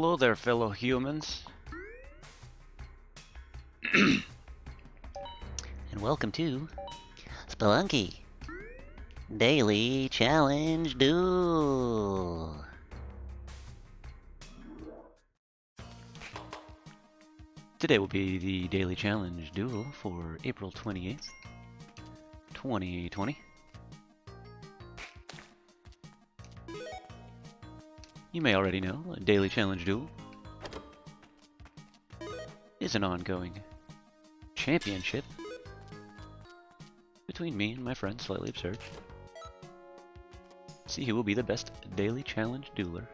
Hello there, fellow humans. And welcome to Spelunky Daily Challenge Duel. Today will be the Daily Challenge Duel for April 28th, 2020. You may already know, a Daily Challenge Duel is an ongoing championship between me and my friend Slightly Absurd. See who will be the best Daily Challenge Dueler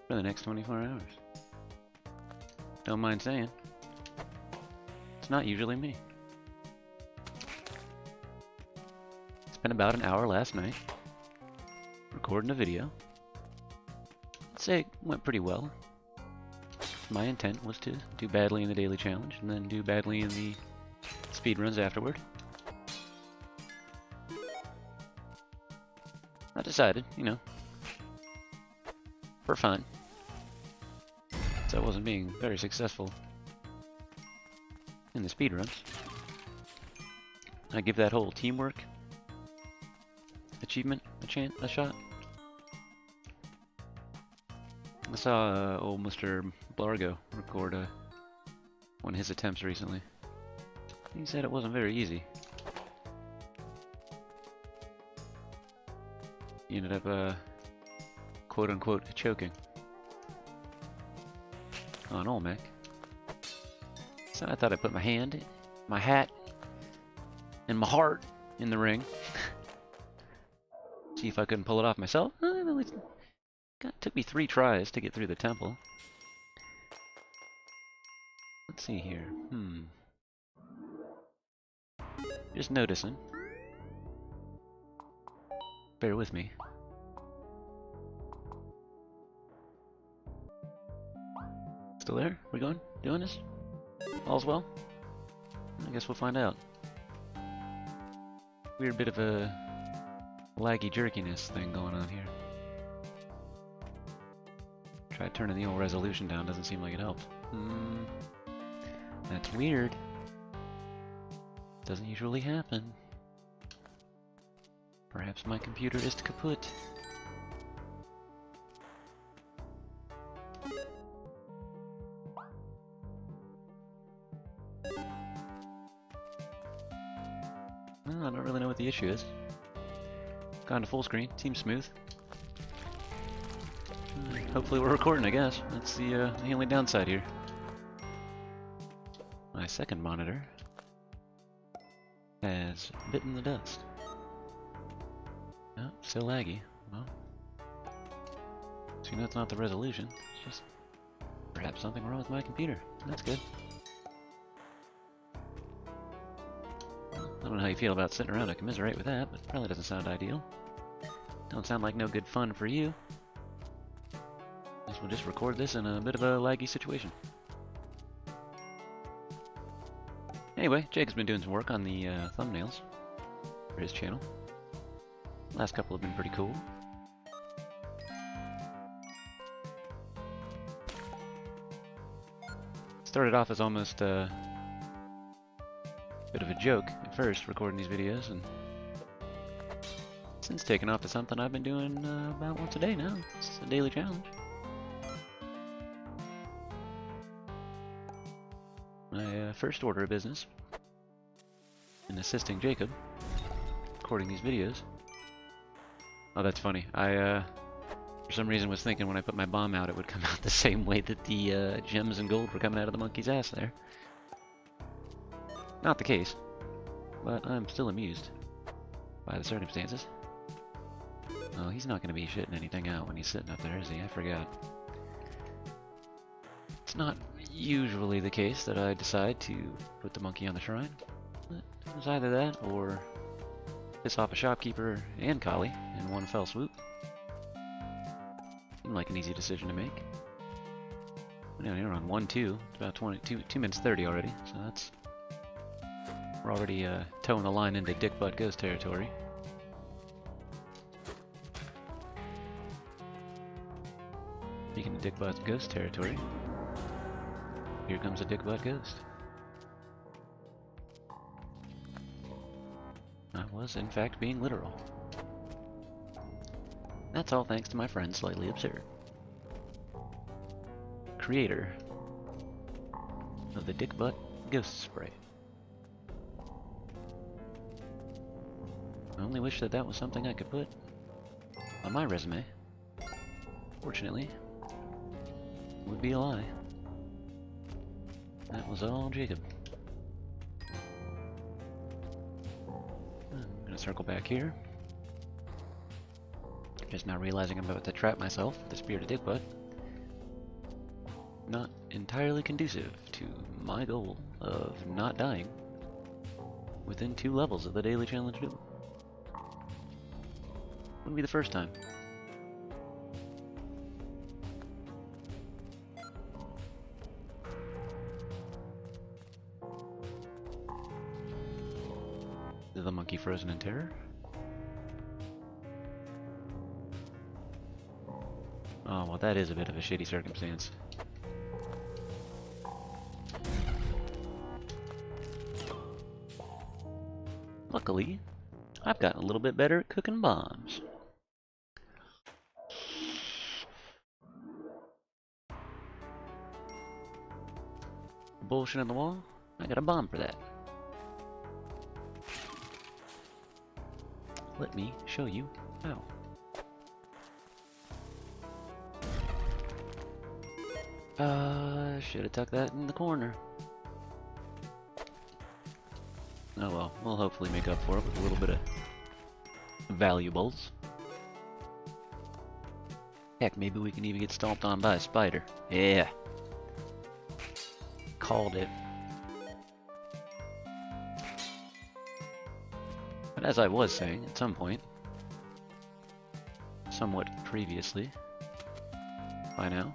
for the next 24 hours. Don't mind saying, it's not usually me. Spent about an hour last night recording a video. I'd say it went pretty well. My intent was to do badly in the daily challenge and then do badly in the speedruns afterward. I decided, for fun, so I wasn't being very successful in the speedruns, I give that whole teamwork achievement a shot. I saw old Mr. Blargo record one of his attempts recently. He said it wasn't very easy. He ended up, quote-unquote, choking on Olmec. So I thought I'd put my hand, my hat, and my heart in the ring. See if I couldn't pull it off myself. Took me 3 tries to get through the temple. Let's see here. Just noticing. Bear with me. Still there? We going? Doing this? All's well? I guess we'll find out. Weird bit of a laggy jerkiness thing going on here. Tried turning the old resolution down, doesn't seem like it helped. That's weird. Doesn't usually happen. Perhaps my computer is kaput. Well, I don't really know what the issue is. Gone to full screen, seems smooth. Hopefully we're recording, I guess. That's the only downside here. My second monitor has bitten the dust. Oh, still laggy. Well, so it's not the resolution. It's just perhaps something wrong with my computer. That's good. Well, I don't know how you feel about sitting around to commiserate with that, but probably doesn't sound ideal. Don't sound like no good fun for you. Guess we'll just record this in a bit of a laggy situation. Anyway, Jacob's been doing some work on the thumbnails for his channel. Last couple have been pretty cool. Started off as almost a bit of a joke at first, recording these videos, and since taken off to something I've been doing about once a day now. It's a daily challenge. My first order of business in assisting Jacob recording these videos. Oh, that's funny. I, for some reason, was thinking when I put my bomb out it would come out the same way that the gems and gold were coming out of the monkey's ass there. Not the case, but I'm still amused by the circumstances. Oh, he's not going to be shitting anything out when he's sitting up there, is he? I forgot. It's not usually the case that I decide to put the monkey on the shrine, but it was either that or piss off a shopkeeper and Kali in one fell swoop. Seemed like an easy decision to make. Anyway, we're on 1-2. It's about 2 minutes 30 already, so that's... We're already towing the line into Dick Butt Ghost territory. Speaking of Dickbutt Ghost territory, here comes a Dickbutt Ghost. I was, in fact, being literal. That's all thanks to my friend Slightly Absurd, creator of the Dickbutt Ghost Spray. I only wish that that was something I could put on my resume. Fortunately, it would be a lie. That was all Jacob. I'm gonna circle back here. Just now realizing I'm about to trap myself with the Spirit of Dickbutt. Not entirely conducive to my goal of not dying within 2 levels of the daily challenge duel. Wouldn't be the first time. Is the monkey frozen in terror? Oh, well, that is a bit of a shitty circumstance. Luckily, I've gotten a little bit better at cooking bombs. Bullshit on the wall? I got a bomb for that. Let me show you how. Should have tucked that in the corner. Oh well, we'll hopefully make up for it with a little bit of valuables. Heck, maybe we can even get stomped on by a spider. Yeah. Called it. But as I was saying, at some point, somewhat previously, by now,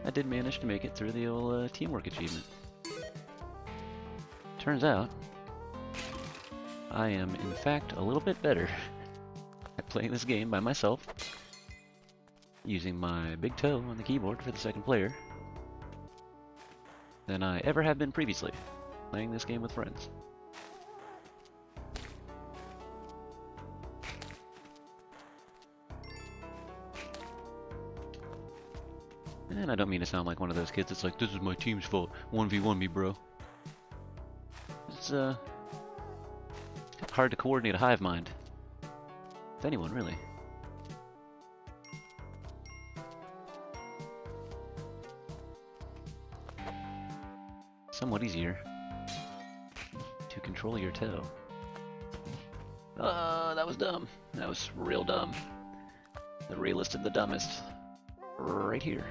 I did manage to make it through the old teamwork achievement. Turns out, I am in fact a little bit better at playing this game by myself, using my big toe on the keyboard for the second player, than I ever have been previously, playing this game with friends. And I don't mean to sound like one of those kids that's like, this is my team's fault, 1v1 me, bro. It's hard to coordinate a hive mind. With anyone, really. Somewhat easier to control your toe. That was dumb. That was real dumb. The realest of the dumbest. Right here.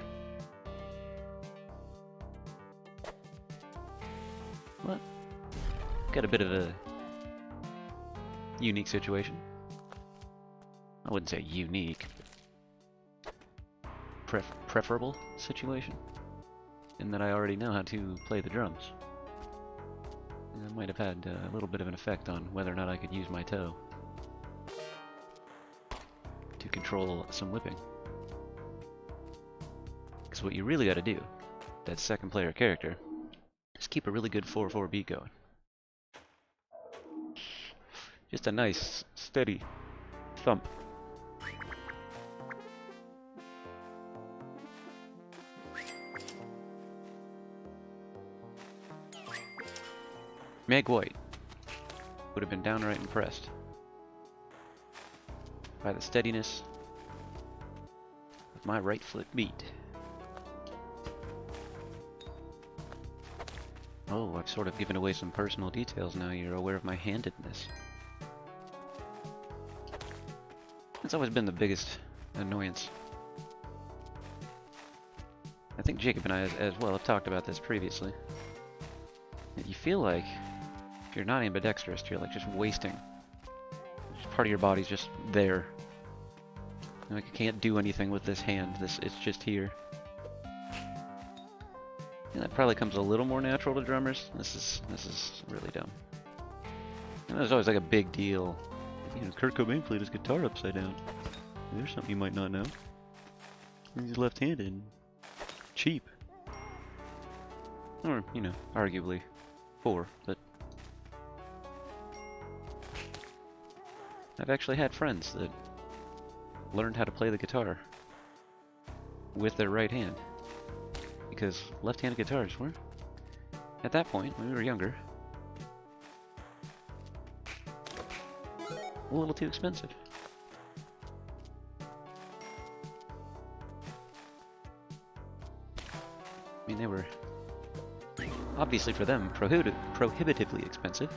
What? Got a bit of a unique situation. I wouldn't say unique. Preferable situation. In that I already know how to play the drums. And that might have had a little bit of an effect on whether or not I could use my toe to control some whipping. Because what you really got to do, that second player character, is keep a really good 4/4 beat going. Just a nice, steady thump. Meg White would have been downright impressed by the steadiness of my right foot beat. Oh, I've sort of given away some personal details now. You're aware of my handedness. That's always been the biggest annoyance. I think Jacob and I as well have talked about this previously. You feel like if you're not ambidextrous, you're like just wasting. Just part of your body's just there. Like you can't do anything with this hand. It's just here. And that probably comes a little more natural to drummers. This is really dumb. And there's always like a big deal. You know, Kurt Cobain played his guitar upside down. There's something you might not know. He's left-handed. Cheap. Or, you know, arguably poor, but I've actually had friends that learned how to play the guitar with their right hand. Because left-handed guitars were, at that point, when we were younger, a little too expensive. I mean, they were, obviously for them, prohibitively expensive.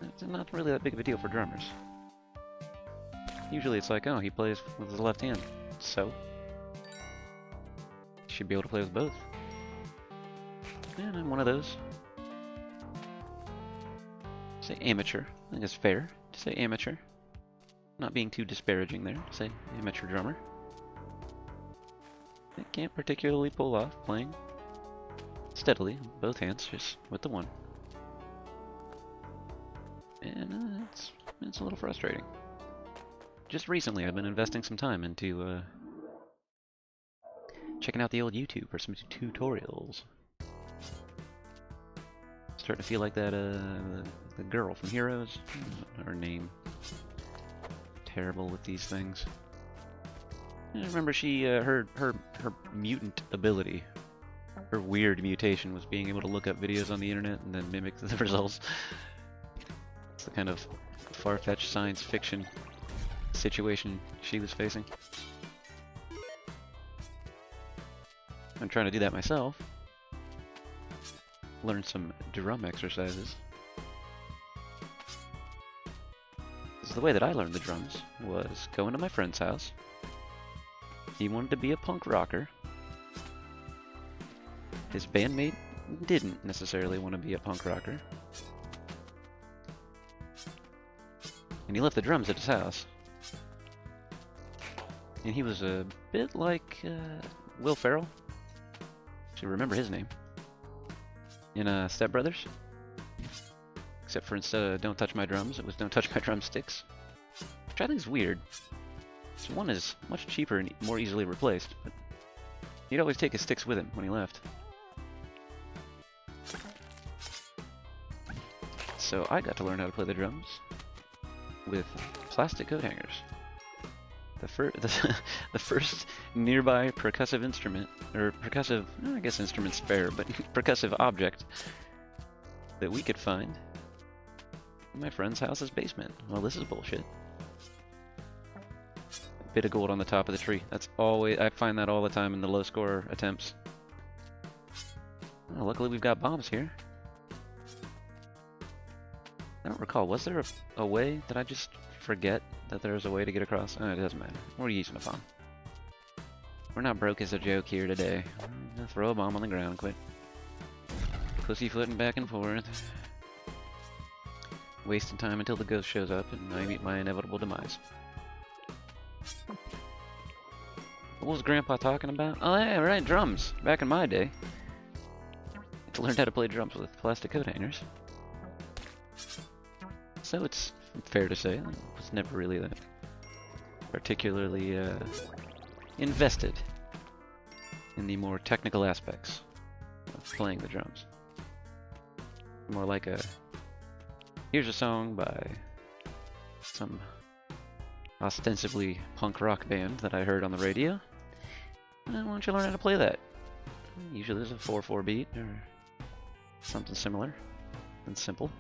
It's not really that big of a deal for drummers. Usually it's like, oh, he plays with his left hand, so he should be able to play with both. And I'm one of those. Say amateur. I think it's fair to say amateur. Not being too disparaging there. Say amateur drummer. I can't particularly pull off playing steadily with both hands, just with the one. And it's a little frustrating. Just recently, I've been investing some time into checking out the old YouTube for some tutorials. Starting to feel like that the girl from Heroes. Her name. Terrible with these things. I remember she her mutant ability, her weird mutation was being able to look up videos on the internet and then mimic the results. It's the kind of far-fetched science fiction situation she was facing. I'm trying to do that myself. Learn some drum exercises. Because the way that I learned the drums was going to my friend's house. He wanted to be a punk rocker. His bandmate didn't necessarily want to be a punk rocker. And he left the drums at his house. And he was a bit like Will Ferrell. Should remember his name. In Step Brothers. Except for instead of Don't Touch My Drums, it was Don't Touch My Drumsticks. Which I think is weird. So one is much cheaper and more easily replaced, but he'd always take his sticks with him when he left. So I got to learn how to play the drums with plastic coat hangers. The first nearby percussive instrument, or percussive, I guess instrument's fair, but percussive object that we could find in my friend's house's basement. Well, this is bullshit. A bit of gold on the top of the tree. That's always, I find that all the time in the low score attempts. Oh, luckily we've got bombs here. I don't recall, was there a way that I just forget that there's a way to get across? Oh, it doesn't matter. We're using a bomb. We're not broke as a joke here today. I'm gonna throw a bomb on the ground, quit pussyfooting back and forth. Wasting time until the ghost shows up and I meet my inevitable demise. What was Grandpa talking about? Oh yeah, right, drums. Back in my day. I learned how to play drums with plastic coat hangers. So it's fair to say I was never really that particularly invested in the more technical aspects of playing the drums. More like a, here's a song by some ostensibly punk rock band that I heard on the radio. Why don't you learn how to play that? Usually there's a 4/4 beat or something similar and simple.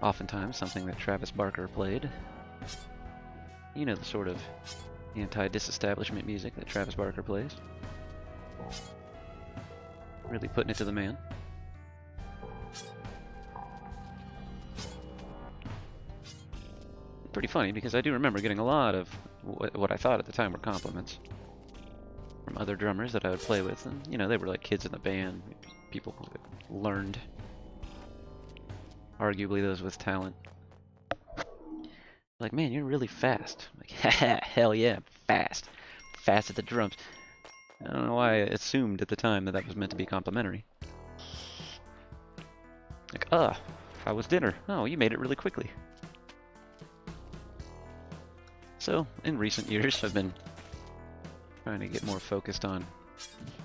Oftentimes something that Travis Barker played. You know, the sort of anti-disestablishment music that Travis Barker plays. Really putting it to the man. Pretty funny because I do remember getting a lot of what I thought at the time were compliments from other drummers that I would play with, and you know, they were like kids in the band, people who learned. Arguably those with talent. Like, man, you're really fast. Like, haha, hell yeah, fast. Fast at the drums. I don't know why I assumed at the time that that was meant to be complimentary. Like, how was dinner? Oh, you made it really quickly. So, in recent years, I've been trying to get more focused on,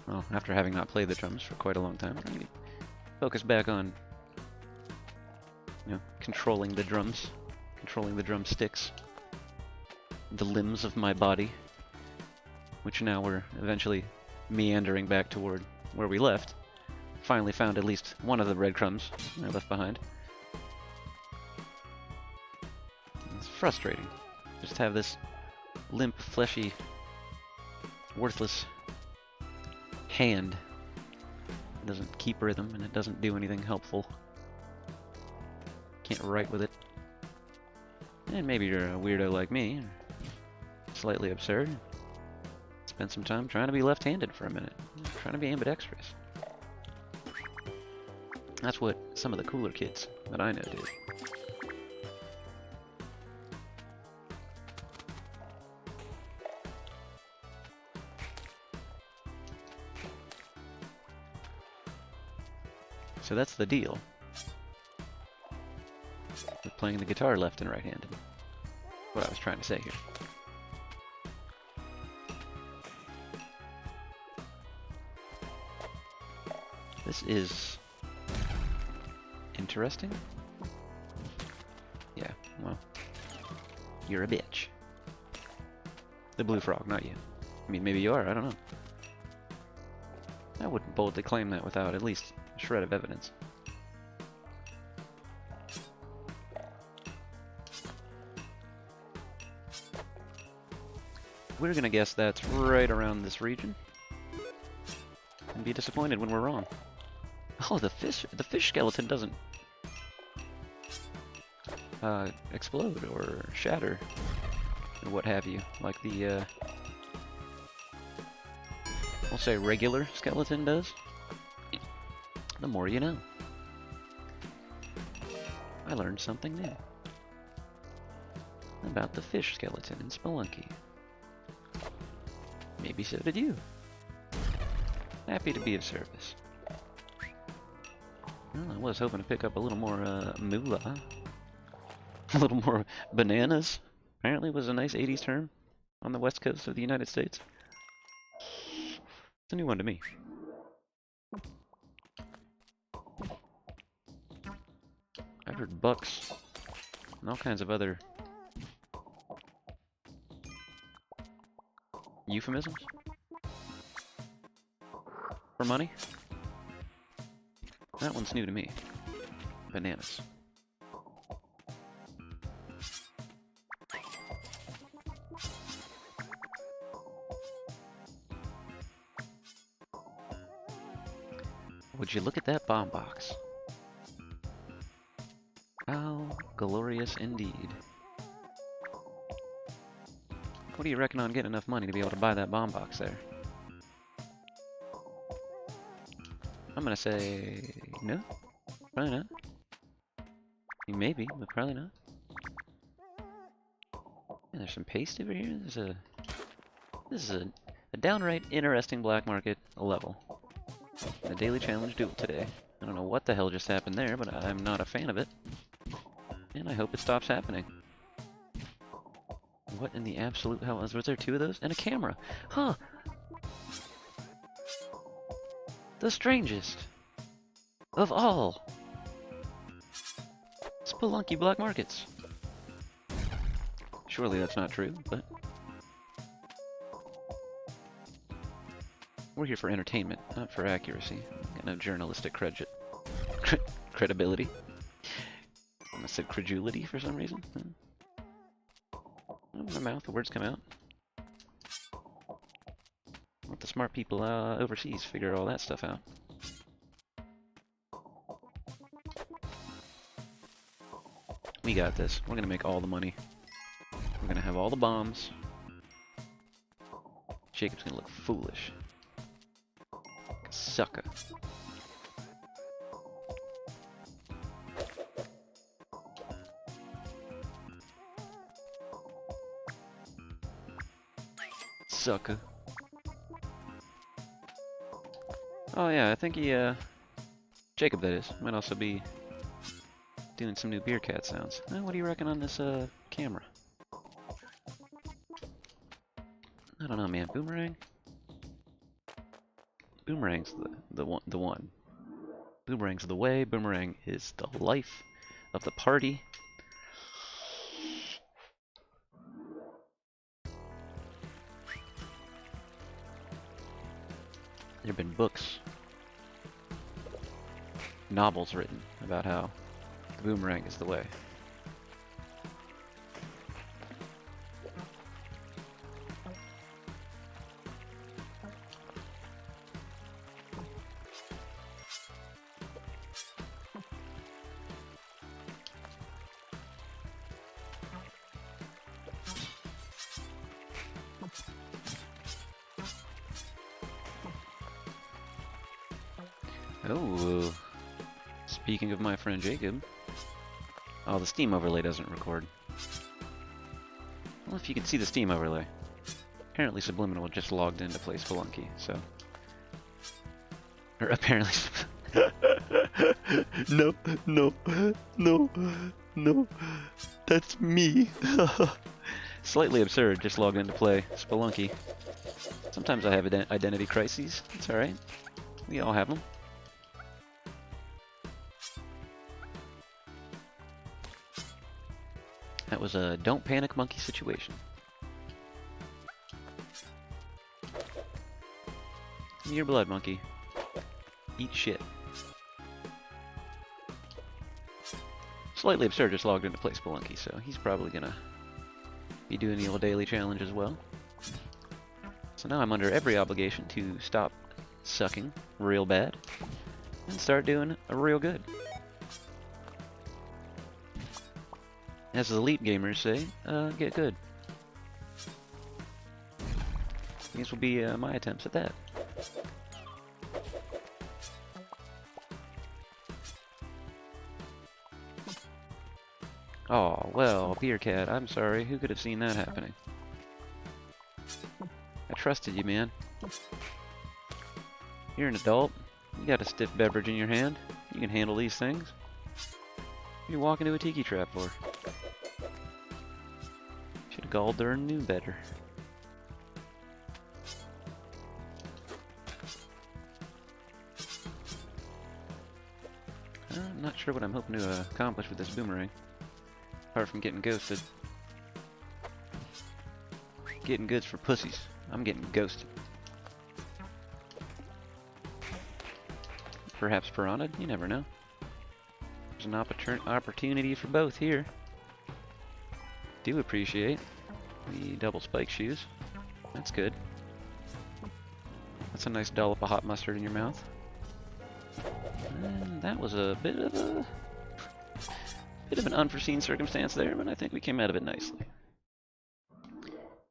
well, after having not played the drums for quite a long time, trying to focus back on, controlling the drums, controlling the drumsticks, the limbs of my body, which now we're eventually meandering back toward where we left. Finally found at least one of the breadcrumbs I left behind. It's frustrating. Just have this limp, fleshy, worthless hand. It doesn't keep rhythm and it doesn't do anything helpful. Can't write with it. And maybe you're a weirdo like me, slightly absurd. Spend some time trying to be left-handed for a minute, trying to be ambidextrous. That's what some of the cooler kids that I know do. So that's the deal with playing the guitar left and right-handed. What I was trying to say here. This is interesting. Yeah, well, you're a bitch. The blue frog, not you. I mean, maybe you are, I don't know. I wouldn't boldly claim that without at least a shred of evidence. We're gonna guess that's right around this region, and be disappointed when we're wrong. Oh, the fish skeleton doesn't explode or shatter or what have you, like the we'll say regular skeleton does. The more you know. I learned something new about the fish skeleton in Spelunky. Maybe so did you. Happy to be of service. Well, I was hoping to pick up a little more moolah. A little more bananas. Apparently was a nice 80s term on the west coast of the United States. It's a new one to me. I've heard bucks and all kinds of other euphemisms for money. That one's new to me. Bananas. Would you look at that bomb box? How glorious indeed. What do you reckon on getting enough money to be able to buy that bomb box there? I'm gonna say no. Probably not. Maybe, but probably not. Yeah, there's some paste over here. This is a downright interesting black market level. A daily challenge duel today. I don't know what the hell just happened there, but I'm not a fan of it. And I hope it stops happening. What in the absolute hell? Was there two of those? And a camera. Huh. The strangest of all Spelunky black markets. Surely that's not true, but we're here for entertainment, not for accuracy. Got no journalistic credibility. I almost said credulity for some reason. My mouth, the words come out. Let the smart people overseas figure all that stuff out. We got this. We're gonna make all the money. We're gonna have all the bombs. Jacob's gonna look foolish. Like a sucker. Sucker. Oh yeah, I think he, Jacob that is, might also be doing some new beer cat sounds. What do you reckon on this camera? I don't know, man. Boomerang? Boomerang's the one. Boomerang's the way. Boomerang is the life of the party. There have been books, novels written about how the boomerang is the way. Oh, speaking of my friend Jacob. Oh, the Steam overlay doesn't record. Well, if you can see the Steam overlay. Apparently Subliminal just logged in to play Spelunky, so... Or apparently... No, no, no, no. That's me. Slightly absurd, just logged in to play Spelunky. Sometimes I have identity crises. It's alright. We all have them. That was a don't panic monkey situation. Give me your blood, monkey. Eat shit. Slightly absurd just logged in to play Spelunky, so he's probably gonna be doing the old daily challenge as well. So now I'm under every obligation to stop sucking real bad and start doing a real good. As the elite gamers say, get good. These will be my attempts at that. Oh, well, Beer Cat, I'm sorry. Who could have seen that happening? I trusted you, man. You're an adult. You got a stiff beverage in your hand. You can handle these things. What are you walking into a tiki trap for? Should have galled her and knew better. I'm not sure what I'm hoping to accomplish with this boomerang. Apart from getting ghosted. Getting goods for pussies. I'm getting ghosted. Perhaps piranha? You never know. There's an opportunity for both here. Do appreciate the double spike shoes. That's good. That's a nice dollop of hot mustard in your mouth. And that was a bit of an unforeseen circumstance there, but I think we came out of it nicely.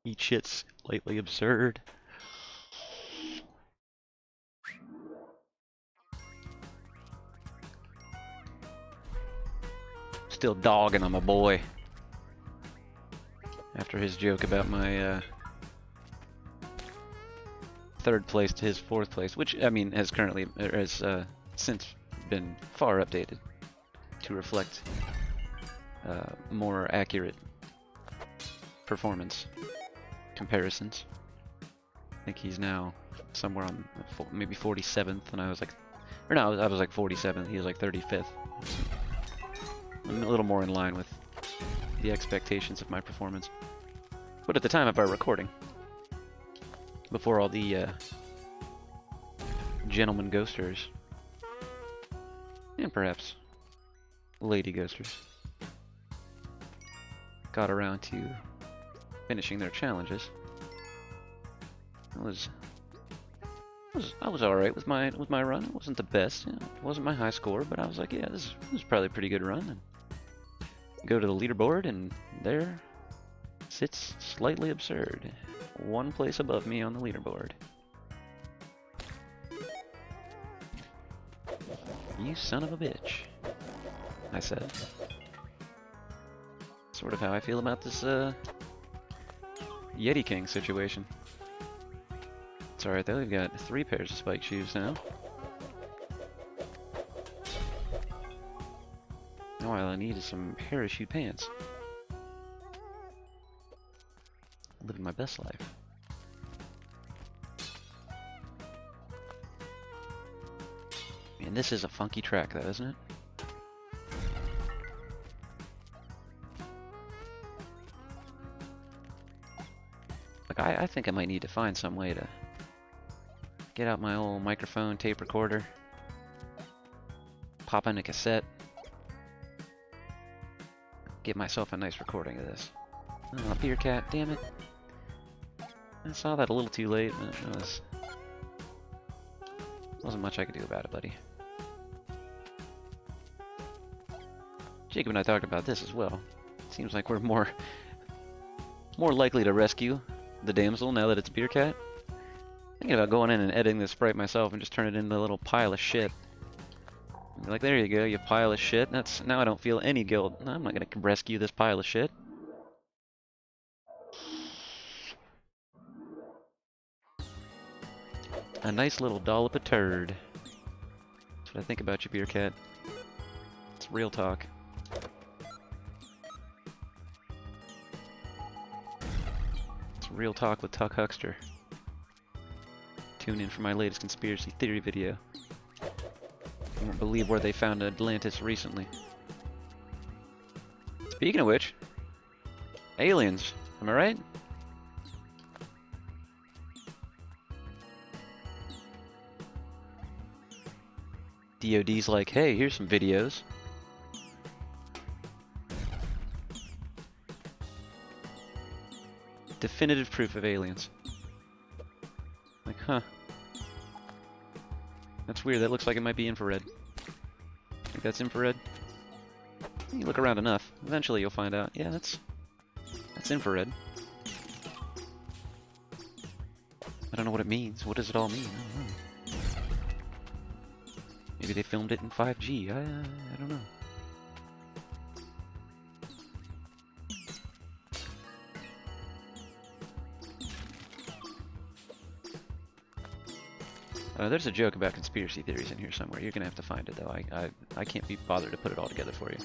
Eat shit's slightly absurd. Still dogging on my boy. After his joke about my third place to his fourth place, which I mean has since been far updated to reflect more accurate performance comparisons. I think he's now somewhere on maybe 47th, and I was like, or no, I was like 47th. He was like 35th. I'm a little more in line with the expectations of my performance. But at the time of our recording, before all the gentlemen ghosters, and perhaps lady ghosters, got around to finishing their challenges, I was all right with my run. It wasn't the best, you know, it wasn't my high score, but I was like, yeah, this was probably a pretty good run. And go to the leaderboard, and there sits Slightly Absurd, one place above me on the leaderboard. You son of a bitch, I said. Sort of how I feel about this Yeti King situation. It's alright though, we've got 3 pairs of spike shoes now. Now all I need is some parachute pants. Living my best life. Man, this is a funky track though, isn't it? Like, I think I might need to find some way to get out my old microphone, tape recorder, pop in a cassette, get myself a nice recording of this. Oh, beer cat, damn it. I saw that a little too late, but it wasn't much I could do about it, buddy. Jacob and I talked about this as well. Seems like we're more likely to rescue the damsel now that it's beer cat. Thinking about going in and editing this sprite myself and just turn it into a little pile of shit. Be like, there you go, you pile of shit. Now I don't feel any guilt. No, I'm not gonna rescue this pile of shit. A nice little dollop of turd. That's what I think about you, beer cat. It's real talk. It's real talk with Tuck Huckster. Tune in for my latest conspiracy theory video. You won't believe where they found Atlantis recently. Speaking of which, aliens, am I right? DOD's like, hey, here's some videos. Definitive proof of aliens. Like, huh. That's weird, that looks like it might be infrared. Think that's infrared? You look around enough, eventually you'll find out. Yeah, that's infrared. I don't know what it means. What does it all mean? I don't know. Maybe they filmed it in 5G. I don't know. There's a joke about conspiracy theories in here somewhere. You're gonna have to find it, though. I can't be bothered to put it all together for you.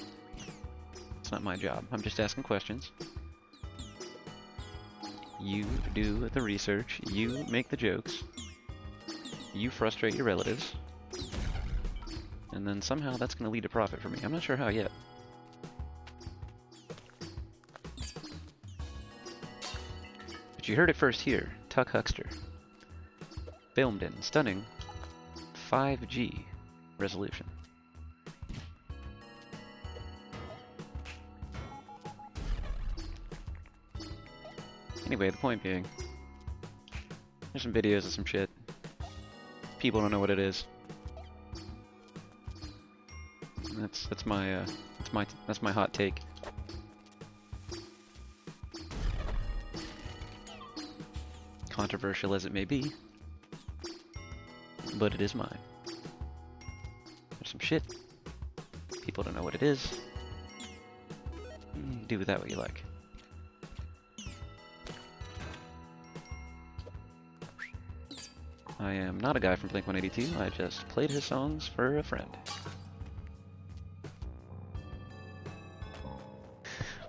It's not my job. I'm just asking questions. You do the research. You make the jokes. You frustrate your relatives. And then somehow that's gonna lead to profit for me. I'm not sure how yet. But you heard it first here. Tuck Huckster. Filmed in stunning 5G resolution. Anyway, the point being, there's some videos of some shit. People don't know what it is. That's my hot take. Controversial as it may be, but it is mine. There's some shit. People don't know what it is. Do with that what you like. I am not a guy from Blink-182. I just played his songs for a friend.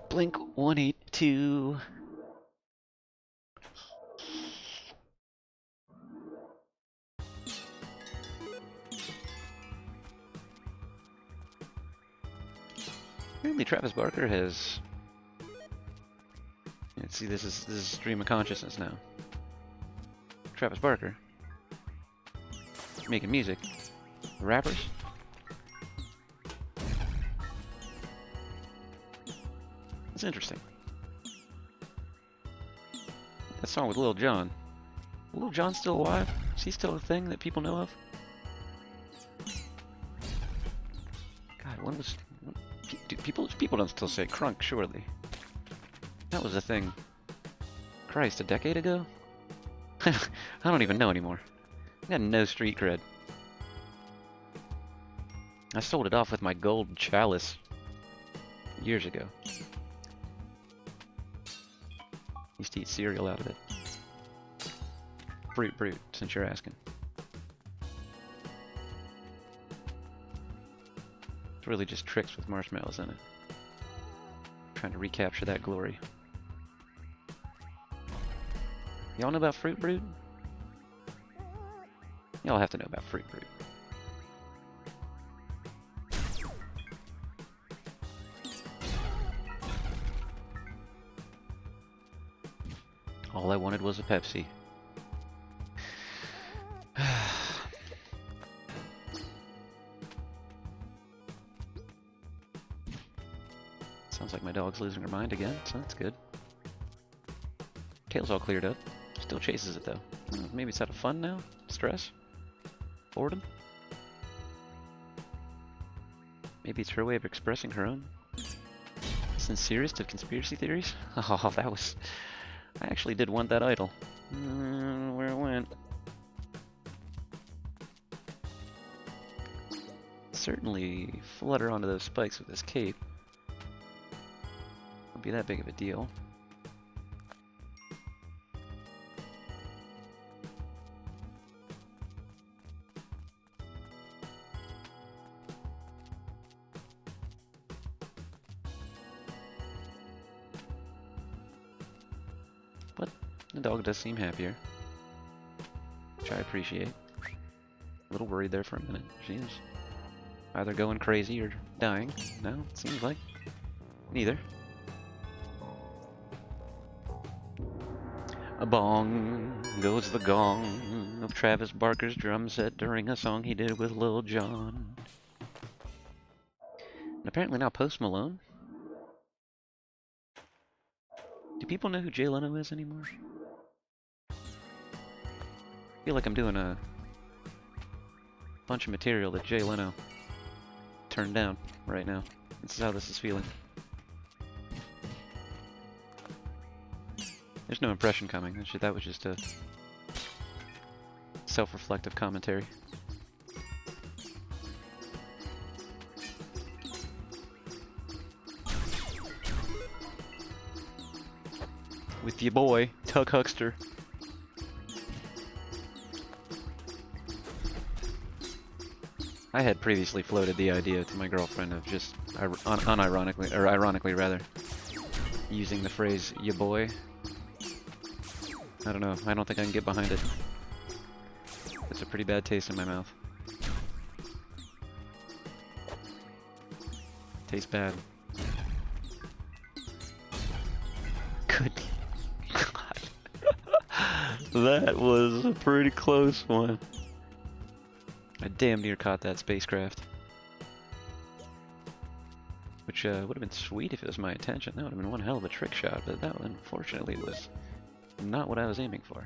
Blink-182. Apparently Travis Barker has... Let's see, this is stream of consciousness now. Travis Barker making music. Rappers. It's interesting. That song with Lil Jon. Lil Jon still alive? Is he still a thing that people know of? God, when was... People don't still say crunk, surely. That was a thing. Christ, a decade ago? I don't even know anymore. I got no street cred. I sold it off with my gold chalice years ago. Used to eat cereal out of it. Fruit, since you're asking. It's really just tricks with marshmallows in it. Trying to recapture that glory. Y'all know about Fruit Brood? Y'all have to know about Fruit Brood. All I wanted was a Pepsi. Sounds like my dog's losing her mind again, so that's good. Tail's all cleared up. Still chases it though. Maybe it's out of fun now? Stress? Boredom? Maybe it's her way of expressing her own sincerest of conspiracy theories? Oh, that was... I actually did want that idol. Where it went. Certainly flutter onto those spikes with this cape. Won't be that big of a deal. But the dog does seem happier, which I appreciate. A little worried there for a minute. She is either going crazy or dying. No, it seems like neither. A bong goes the gong of Travis Barker's drum set during a song he did with Lil Jon. And apparently now Post Malone. Do people know who Jay Leno is anymore? I feel like I'm doing a bunch of material that Jay Leno turned down right now. This is how this is feeling. There's no impression coming. That was just a self-reflective commentary. With your boy, Tug Huckster. I had previously floated the idea to my girlfriend of just unironically, or ironically rather, using the phrase "ya boy." I don't know. I don't think I can get behind it. It's a pretty bad taste in my mouth. Tastes bad. Good God. That was a pretty close one. I damn near caught that spacecraft. Which would have been sweet if it was my intention. That would have been one hell of a trick shot, but that unfortunately was not what I was aiming for.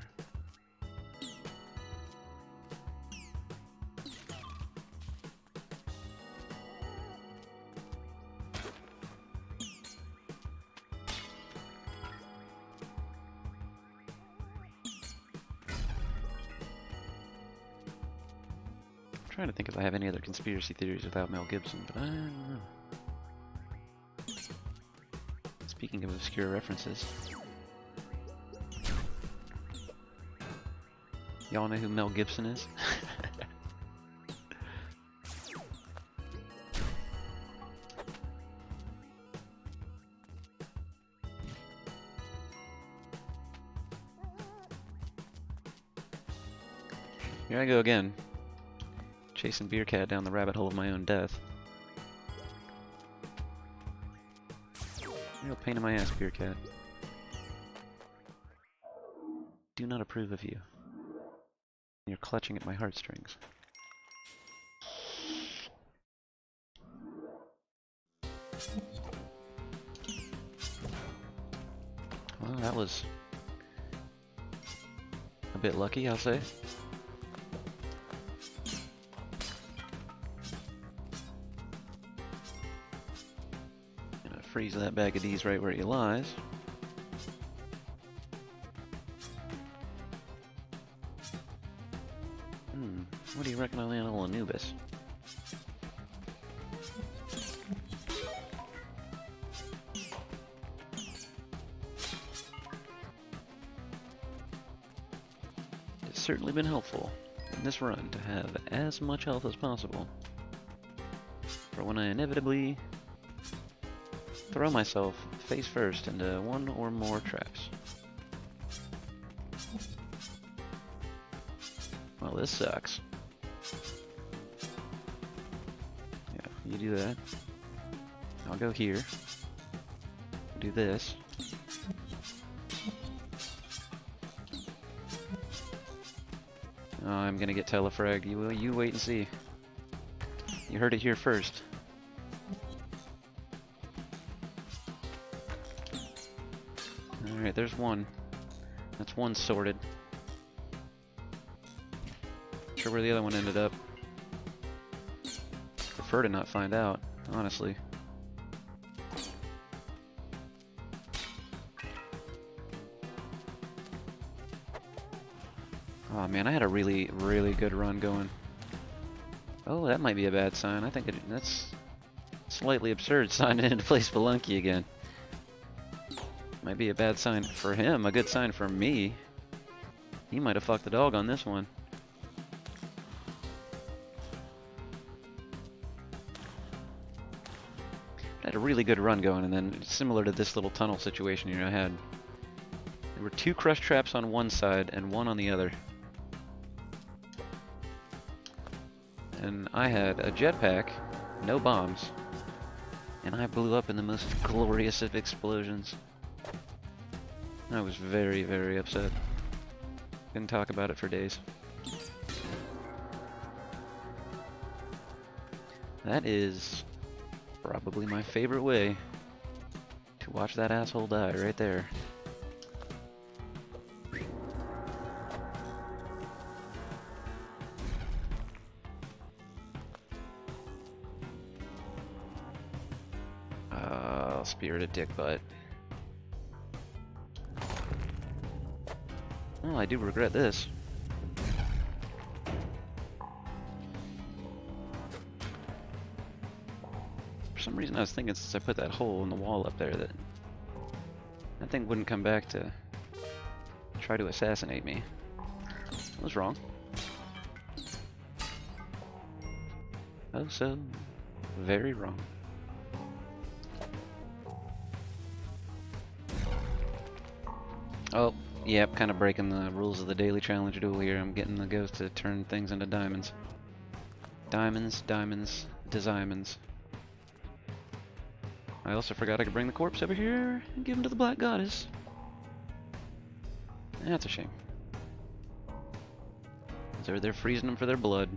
I'm trying to think if I have any other conspiracy theories without Mel Gibson, but I don't know. Speaking of obscure references, y'all know who Mel Gibson is? Here I go again, chasing Beer Cat down the rabbit hole of my own death. Real pain in my ass, Beer Cat. Do not approve of you. You're clutching at my heartstrings. Well, that was a bit lucky, I'll say. Gonna freeze that bag of D's right where he lies. What do you reckon on Animal Anubis? It's certainly been helpful in this run to have as much health as possible. for when I inevitably throw myself face first into one or more traps. Well, this sucks. Yeah, you do that. I'll go here. Do this. Oh, I'm gonna get telefragged. You wait and see. You heard it here first. Alright, there's one. That's one sorted. Not sure where the other one ended up. Prefer to not find out, honestly. Oh man, I had a really, really good run going. Oh, that might be a bad sign. I think that's slightly absurd signing in to play Spelunky again. Might be a bad sign for him, a good sign for me. He might have fucked the dog on this one. I had a really good run going, and then similar to this little tunnel situation here I had, there were 2 crush traps on one side and 1 on the other. And I had a jetpack, no bombs, and I blew up in the most glorious of explosions. I was very, very upset. Couldn't talk about it for days. That is probably my favorite way to watch that asshole die, right there. Spirited dick butt. Well, I do regret this. For some reason I was thinking since I put that hole in the wall up there that that thing wouldn't come back to try to assassinate me. I was wrong. Oh, so very wrong. Oh, yep, kind of breaking the rules of the daily challenge duel here. I'm getting the ghost to turn things into diamonds. Diamonds, diamonds, diamonds. I also forgot I could bring the corpse over here and give him to the Black Goddess. That's a shame. They're freezing them for their blood.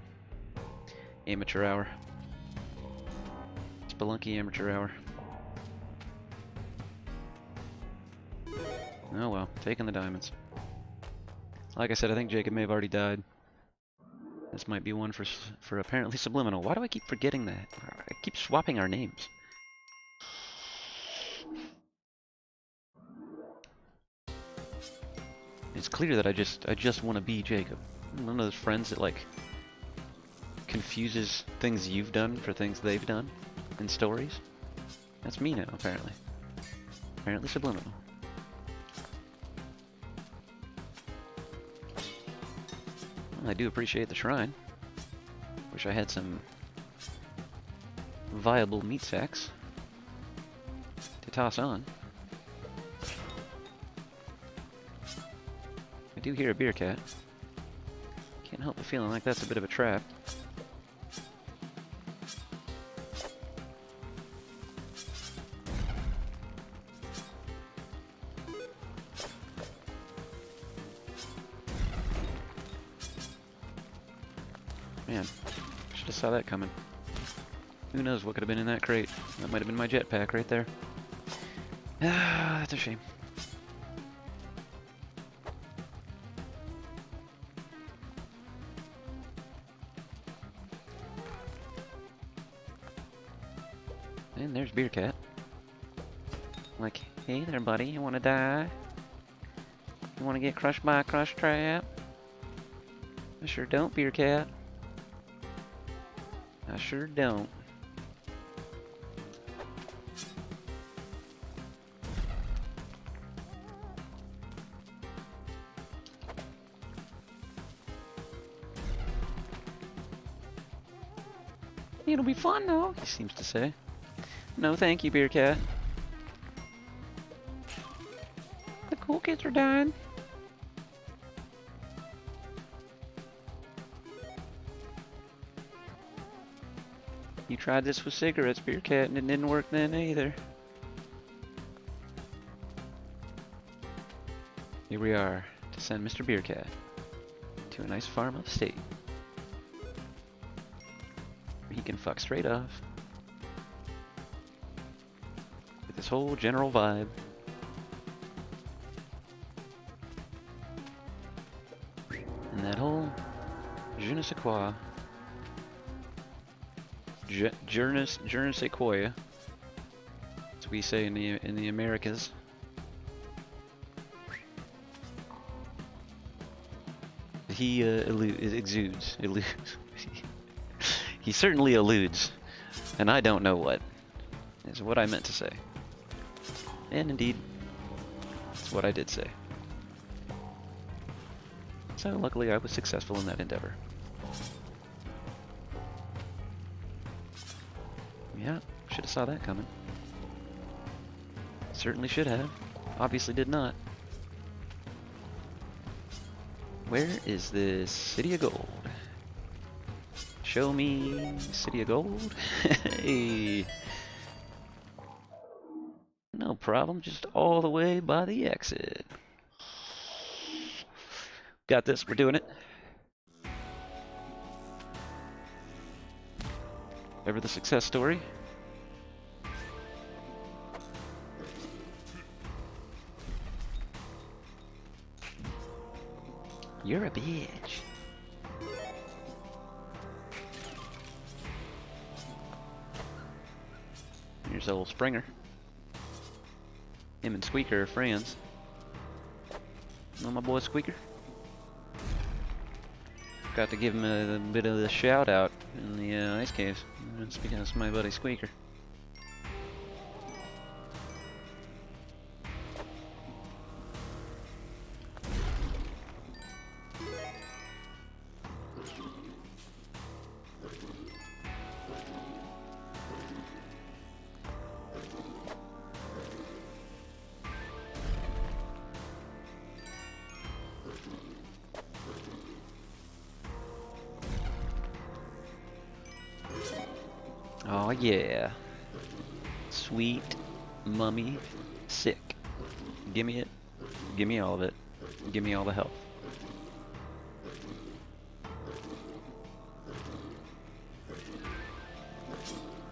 Amateur hour. Spelunky amateur hour. Oh well, taking the diamonds. Like I said, I think Jacob may have already died. This might be one for apparently Subliminal. Why do I keep forgetting that? I keep swapping our names. It's clear that I just want to be Jacob. I'm one of those friends that like confuses things you've done for things they've done in stories. That's me now, apparently. Apparently Subliminal. Well, I do appreciate the shrine. Wish I had some viable meat sacks to toss on. I do hear a beer cat. Can't help but feeling like that's a bit of a trap. Man, should have saw that coming. Who knows what could have been in that crate? That might have been my jetpack right there. Ah, that's a shame. And there's Beer Cat. Like, hey there, buddy, you wanna die? You wanna get crushed by a crush trap? I sure don't, Beer Cat. I sure don't. It'll be fun though, he seems to say. No thank you, Beer Cat. The cool kids are dying. You tried this with cigarettes, Beer Cat, and it didn't work then either. Here we are, to send Mr. Beer Cat to a nice farm upstate. Where he can fuck straight off. With this whole general vibe. And that whole je ne sais quoi. Je ne sais quoi, as we say in the Americas. He exudes. He certainly alludes, and I don't know what is what I meant to say. And indeed, it's what I did say. So luckily I was successful in that endeavor. Yeah, should have saw that coming. Certainly should have. Obviously did not. Where is this City of Gold? Show me City of Gold. Hey. No problem, just all the way by the exit. Got this, we're doing it. Ever the success story. You're a bitch. Here's old Springer. Him and Squeaker are friends. Know my boy Squeaker? Got to give him a bit of a shout out in the ice caves. Speaking of my buddy Squeaker. Oh yeah. Sweet mummy sick. Gimme it. Gimme all of it. Gimme all the health.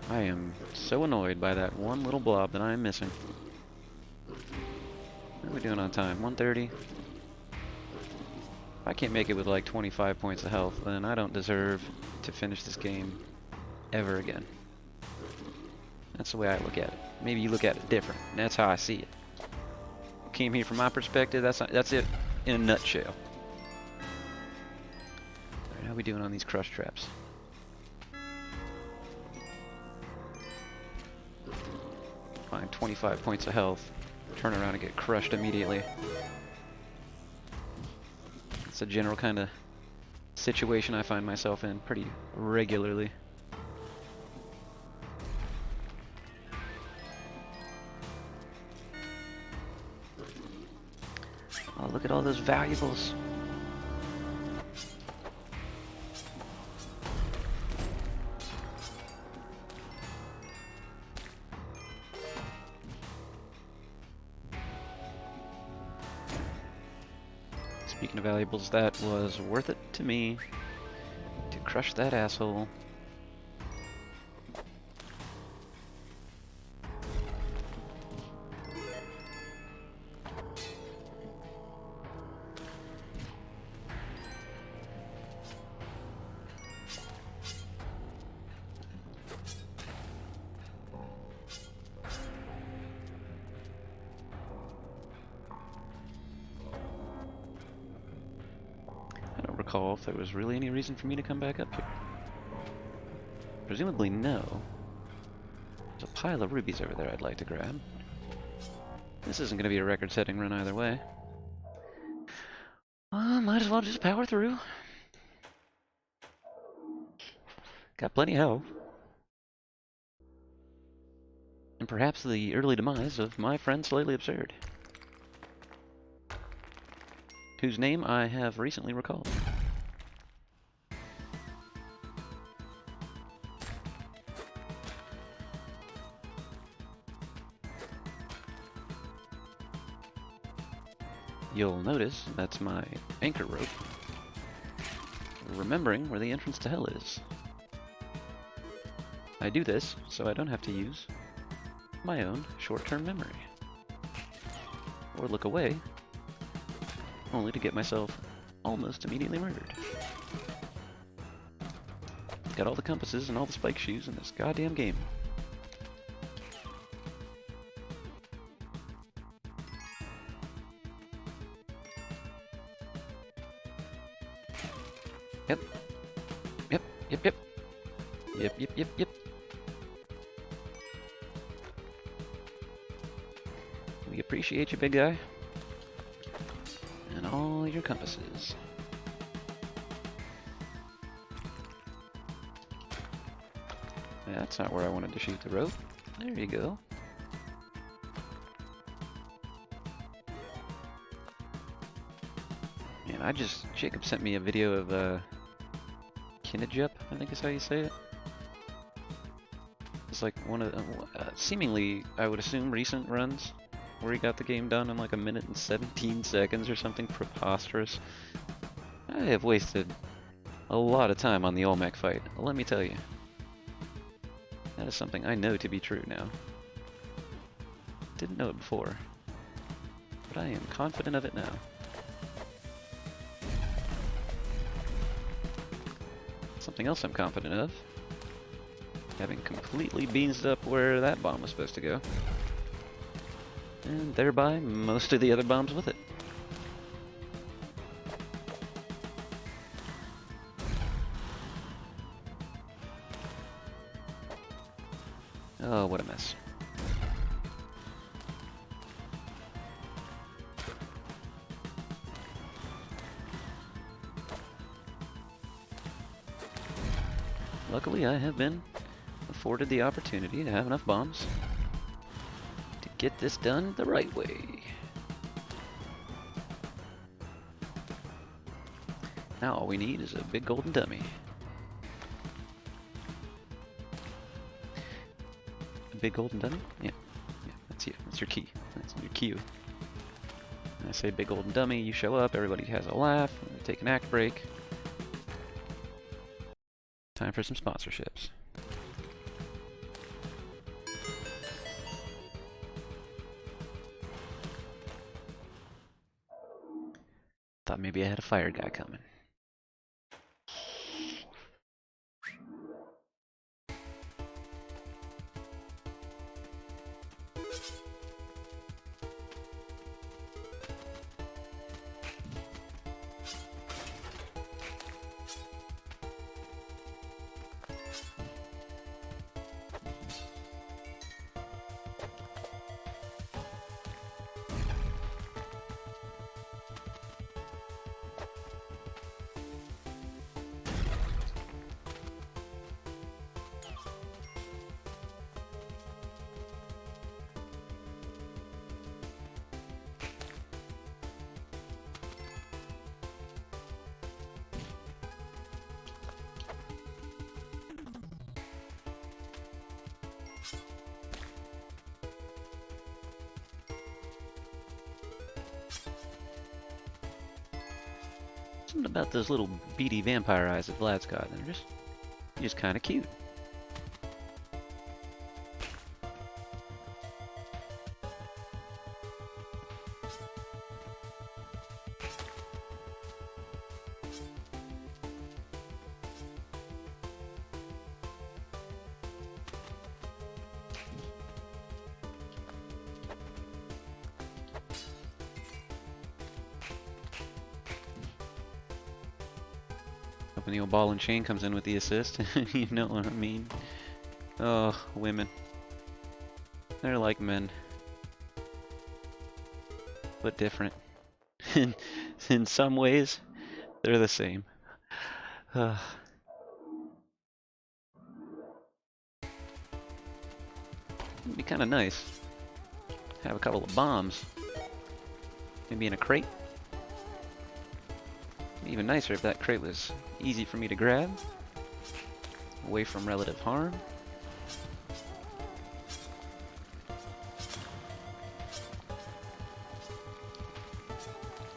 I am so annoyed by that one little blob that I am missing. What are we doing on time? 1:30? If I can't make it with like 25 points of health, then I don't deserve to finish this game ever again. That's the way I look at it. Maybe you look at it different. That's how I see it. Came here from my perspective. That's it in a nutshell. Alright, how we doing on these crush traps? Find 25 points of health. Turn around and get crushed immediately. It's a general kind of situation I find myself in pretty regularly. Oh, look at all those valuables. Speaking of valuables, that was worth it to me to crush that asshole. Recall if there was really any reason for me to come back up here. Presumably no. There's a pile of rubies over there I'd like to grab. This isn't going to be a record-setting run either way. Might as well just power through. Got plenty of health. and perhaps the early demise of my friend Slightly Absurd, whose name I have recently recalled. You'll notice that's my anchor rope, remembering where the entrance to hell is. I do this so I don't have to use my own short-term memory, or look away, only to get myself almost immediately murdered. Got all the compasses and all the spike shoes in this goddamn game. Yep. Yep, yep, yep. Yep, yep, yep, yep. We appreciate you, big guy. And all your compasses. That's not where I wanted to shoot the rope. There you go. And Jacob sent me a video of, Kinnajup, I think is how you say it. It's like one of the, seemingly, I would assume, recent runs, where he got the game done in like 1 minute and 17 seconds or something preposterous. I have wasted a lot of time on the Olmec fight, let me tell you. That is something I know to be true now. Didn't know it before, but I am confident of it now. Something else I'm confident of, having completely beansed up where that bomb was supposed to go, and thereby most of the other bombs with it. Oh, what a mess. Luckily, I have been afforded the opportunity to have enough bombs to get this done the right way. Now all we need is a big golden dummy. A big golden dummy? Yeah, that's you. That's your key. That's your cue. I say big golden dummy, you show up, everybody has a laugh, we take an act break. Time for some sponsorships. Thought maybe I had a fire guy coming. Something about those little beady vampire eyes that Vlad's got. They're just kind of cute. When the old ball and chain comes in with the assist, you know what I mean? Oh, women. They're like men. But different. In some ways, they're the same. It'd be kind of nice. Have a couple of bombs. Maybe in a crate. Even nicer if that crate was easy for me to grab. Away from relative harm.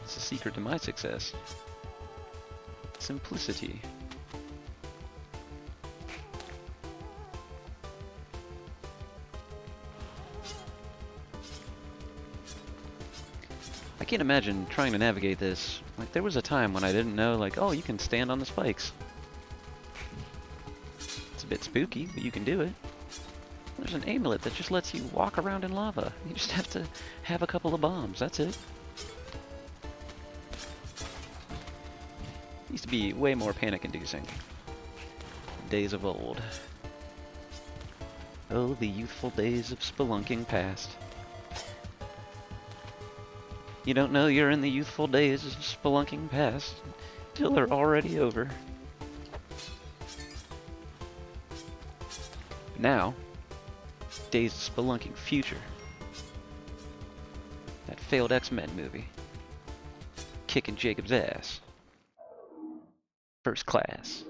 It's the secret to my success. Simplicity. I can't imagine trying to navigate this. Like, there was a time when I didn't know, like, oh, you can stand on the spikes. It's a bit spooky, but you can do it. There's an amulet that just lets you walk around in lava. You just have to have a couple of bombs, that's it. Used to be way more panic-inducing. Days of old. Oh, the youthful days of spelunking past. You don't know you're in the youthful days of spelunking past till they're already over. Now, days of spelunking future. That failed X-Men movie. Kicking Jacob's ass. First class.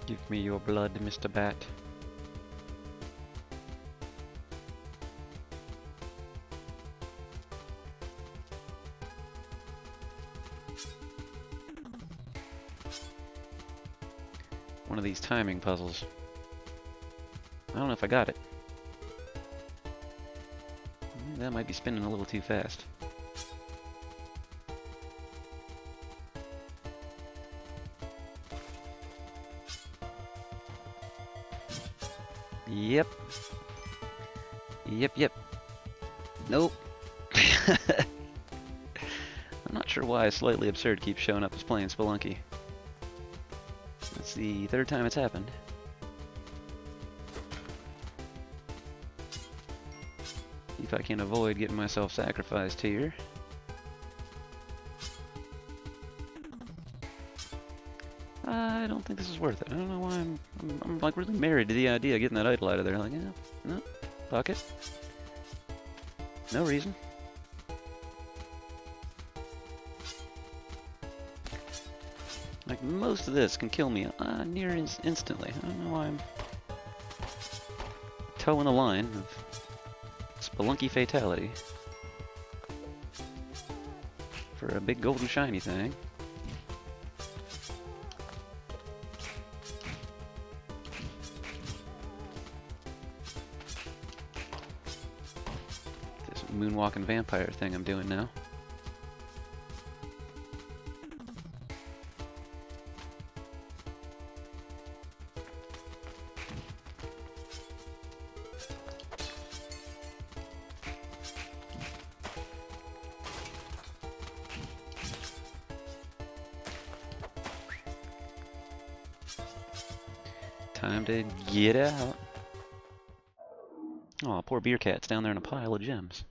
Give me your blood, Mr. Bat. One of these timing puzzles. I don't know if I got it. That might be spinning a little too fast. Yep. Yep. Nope. I'm not sure why Slightly Absurd keeps showing up as playing Spelunky. That's the third time it's happened. See if I can avoid getting myself sacrificed here. I don't think this is worth it. I don't know why I'm like really married to the idea of getting that idol out of there. Like, yeah, no, fuck it. No reason. Like, most of this can kill me near instantly. I don't know why I'm toeing the line of Spelunky fatality for a big golden shiny thing. Moonwalking vampire thing I'm doing now. Time to get out. Aw, poor beer cat's down there in a pile of gems.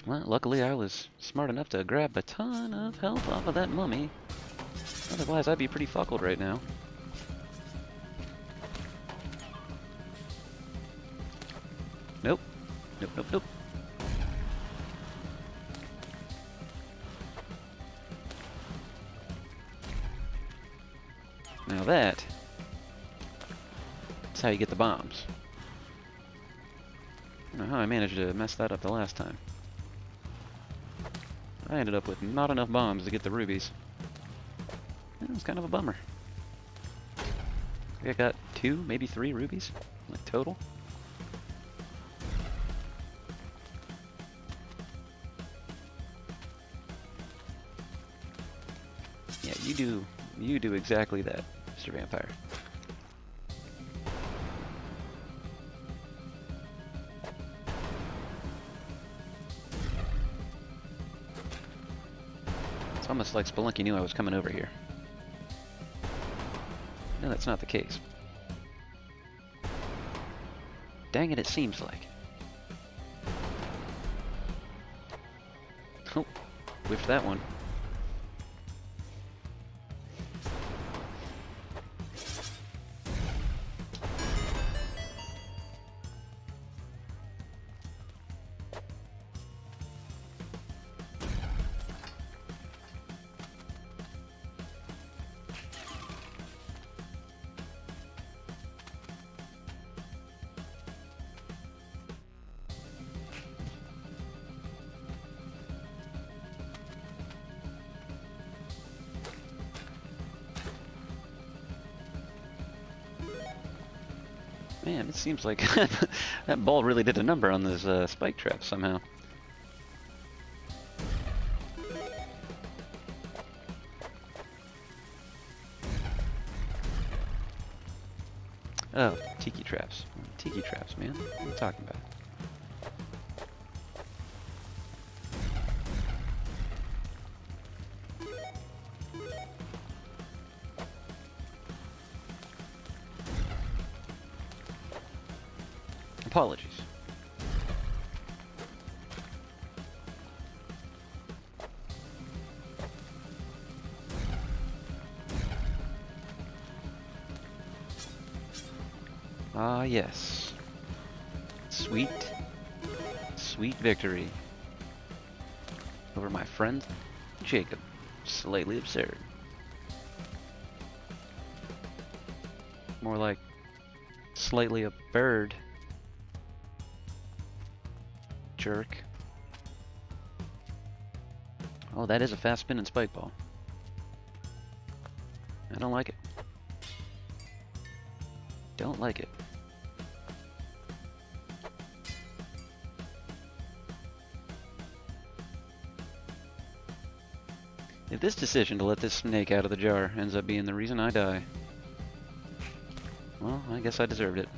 Well, luckily I was smart enough to grab a ton of health off of that mummy. Otherwise I'd be pretty fuckled right now. Nope. Nope. Now that's how you get the bombs. I don't know how I managed to mess that up the last time. I ended up with not enough bombs to get the rubies. It was kind of a bummer. I got 2, maybe 3 rubies, like total. You do exactly that, Mr. Vampire. It's almost like Spelunky knew I was coming over here. No, that's not the case. Dang it, it seems like. Oh, whiffed that one. Man, it seems like that ball really did a number on those spike traps somehow. Oh, tiki traps. Tiki traps, man. What are you talking about? Apologies. Ah, yes. Sweet, sweet victory over my friend Jacob. Slightly absurd. More like slightly a bird. Jerk. Oh, that is a fast spinning spike ball. I don't like it. Don't like it. If this decision to let this snake out of the jar ends up being the reason I die, well, I guess I deserved it.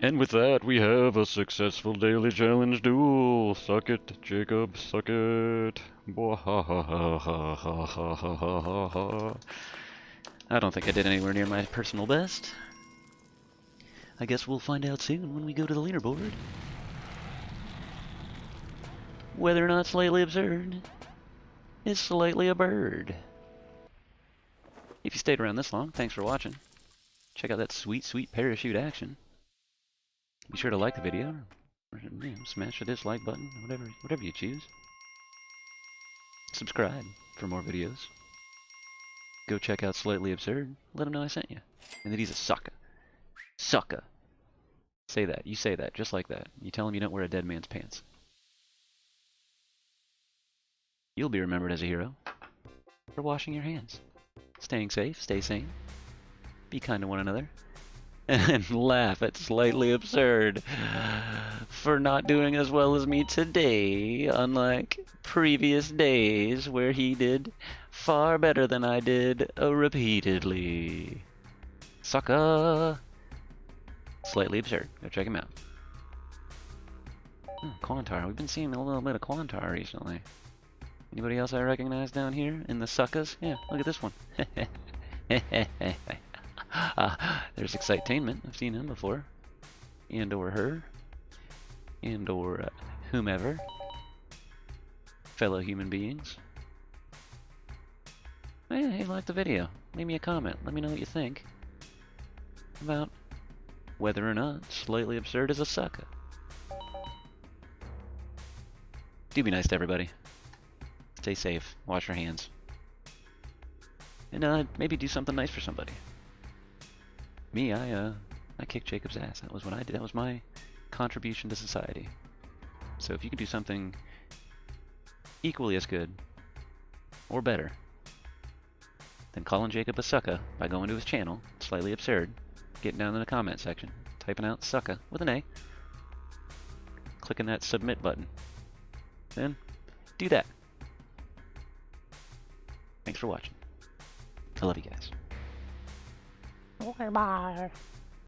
And with that, we have a successful daily challenge duel. Suck it, Jacob, suck it. I don't think I did anywhere near my personal best. I guess we'll find out soon when we go to the leaderboard. Whether or not Slightly Absurd is slightly a bird. If you stayed around this long, thanks for watching. Check out that sweet, sweet parachute action. Be sure to like the video, or smash the dislike button, whatever you choose. Subscribe for more videos. Go check out Slightly Absurd. Let him know I sent you, and that he's a sucker. Sucker. Say that. You say that just like that. You tell him you don't wear a dead man's pants. You'll be remembered as a hero for washing your hands, staying safe, stay sane, be kind to one another. And laugh at Slightly Absurd for not doing as well as me today, unlike previous days where he did far better than I did repeatedly. Sucker! Slightly Absurd. Go check him out. Quantar. We've been seeing a little bit of Quantar recently. Anybody else I recognize down here in the suckers? Yeah, look at this one. There's Excitainment. I've seen him before. And or her. And or whomever. Fellow human beings. Hey, like the video. Leave me a comment. Let me know what you think about whether or not Slightly Absurd is a sucker. Do be nice to everybody. Stay safe. Wash your hands. And maybe do something nice for somebody. Me, I kicked Jacob's ass. That was what I did. That was my contribution to society. So if you can do something equally as good or better than calling Jacob a sucker by going to his channel, Slightly Absurd, getting down in the comment section, typing out sucker with an A, clicking that submit button, then do that. Thanks for watching. I love you guys. Okay, bye.